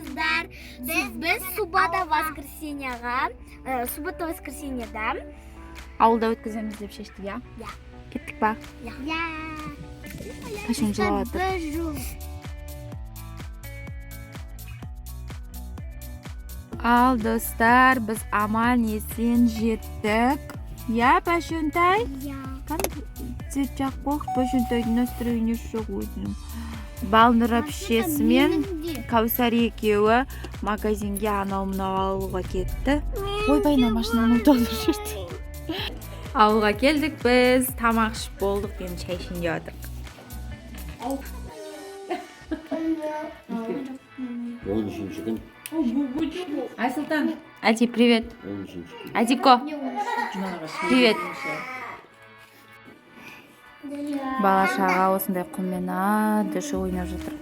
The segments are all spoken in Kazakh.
саламатсыздар. Біз суббота воскресеньеда ауылда өткіземіз деп шештік, я? Я. Кеттік па? Я. Қашан жылап жатыр? Ал достар, біз аман есен жеттік. Я, Пашөнтай? Я. Концерт жақпақ, Пашөнтайдың настроение жоқ өзінің. Балнұр әпшесі мен Кәусар екеуі магазинге анау-мынау алуға кетті. Ойбайна машинаны толтырып жүрді. Ауылға келдік біз, тамақ ішіп болдық, мен шай ішінде отырық. Айсұлтан, Ади, привет. Адико, привет. Бала шаға осындай құммен дұршы ойнап жатыр.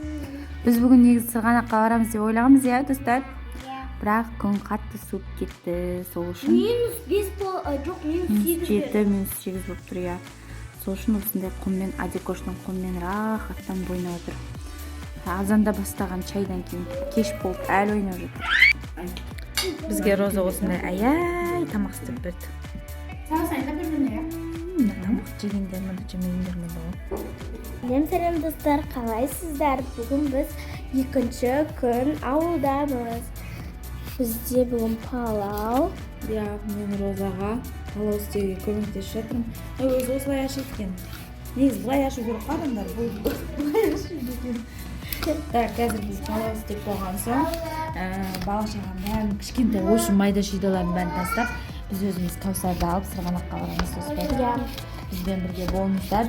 Біз бүгін негізі Сырғанаққа барамыз деп ойлағанбыз, иә, достар? Бірақ күн қатты суып кетті, сол үшін -5 жоқ, -8 -7 болып тұр, иә. Сол үшін осындай құммен, Адикоштың құммен рахаттанып ойнап отыр. Азанда бастаған чайдан кейін кеш болып әлі ойнап жатыр. Бізге Роза осындай аяй тамақ істеп берді. Тамақ жегендер мында жемегендер мында ғой. Сәлем достар, қалайсыздар? Бүгін біз екінші күн ауылдамыз. Бізде бүгін палау. Я мен Розаға палау істеуге көмектесіп жатырмын. Өзі осылай ашып екен. Негізі былай ашу керек адамдар, бұл былай ашу екен. Так, қазір біз палау істеп болған соң, бала-шағаның бәрін кішкентай ойшын майда шүйдаларын бәрін тастап, біз өзіміз Кәусарды алып Сырғанаққа барамыз, достар. Бізбен бірге болыңыздар.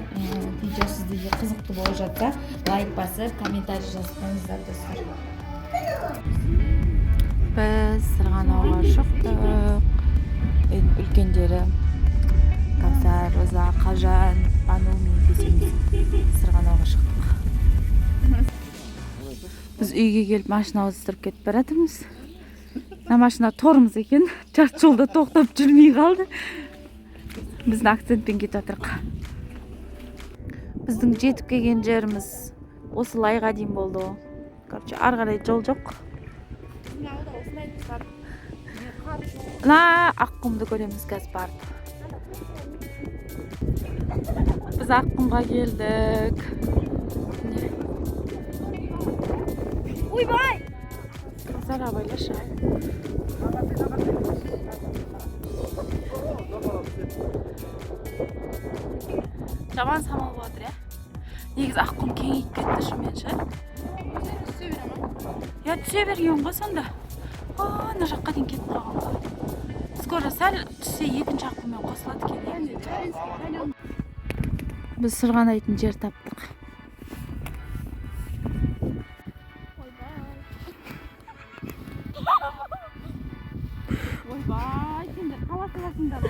Видео сіздерге қызықты болып жатса, лайк басып, комментарий жазып қойыңыздар, достар. Біз Сырғанауға шықтық. Үлкендері Кәусар, Роза, Қажан, Бану мен бесеуміз Сырғанауға шықтық. Біз үйге келіп машина ауыстырып кетіп баратырмыз. Машина торымыз екен, жарты жолда тоқтап жүрмей қалды. Біздің акцентпен кетіп жатырық. Біздің жетіп келген жеріміз осы лайға дейін болды ғой. Короче, ары қарай жол жоқ. Аққұмды көреміз қазір барып. Біз Аққұмға келдік. Ойбай! Қыздар абайлашы. Жаман самал болып жатыр, негізі Аққұм кеңейіп кетті шынымен ше. Түсе берем ма? Я, түсе берген ғой сонда. Ана жаққа дейін кетіп қалған ғой. Скоро сәл түсе екінші Аққұммен қосылады екен. Біз сырғанайтын жер таптық. Ойбай, сендер қала саласыңдар.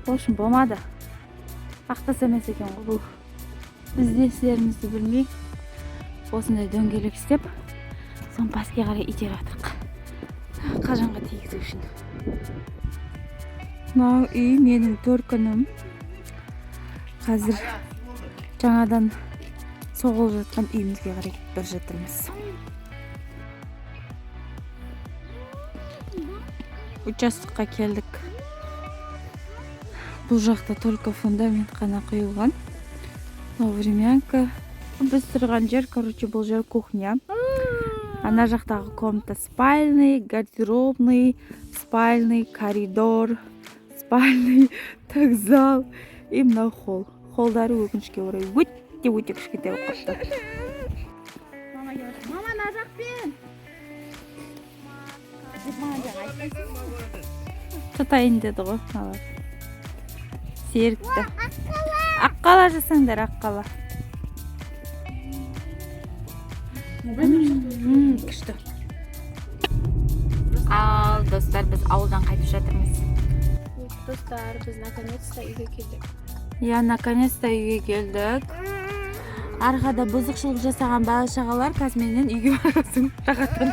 Болшын болмады. Ақтас емес екен ғой бұл. Біз де сіздерімізді білмей осындай дөңгелек істеп, соң паске қарай итеріп жатырық. Қажанға тигізу үшін. Мынау үй менің төркінім. Қазір жаңадан соғылып жатқан үйімізге қарай кетіп бара жатырмыз. Участокқа келдік. Бұл жақта только фундамент қана құйылған. Времянка. Біз тұрған жер, короче, бұл жер кухня. Ана жақтағы комната спальный, гардеробный, спальный, коридор, спальный, так зал. И мынау холл. Холдары өкінішке орай өте кішкентай болып қалыпты. Мама, мына жақпен. Тұтайын деді ғой. Серікті. Аққала жасаңдар, аққала. Күшті. Ал, достар, біз ауылдан қайтып жатырмыз. Достар, біз наконец-то үйге келдік. Я, наконец-то үйге келдік. Арқада бұзықшылық жасаған бала шағалар қазір менен үйге барасың. Рахаттан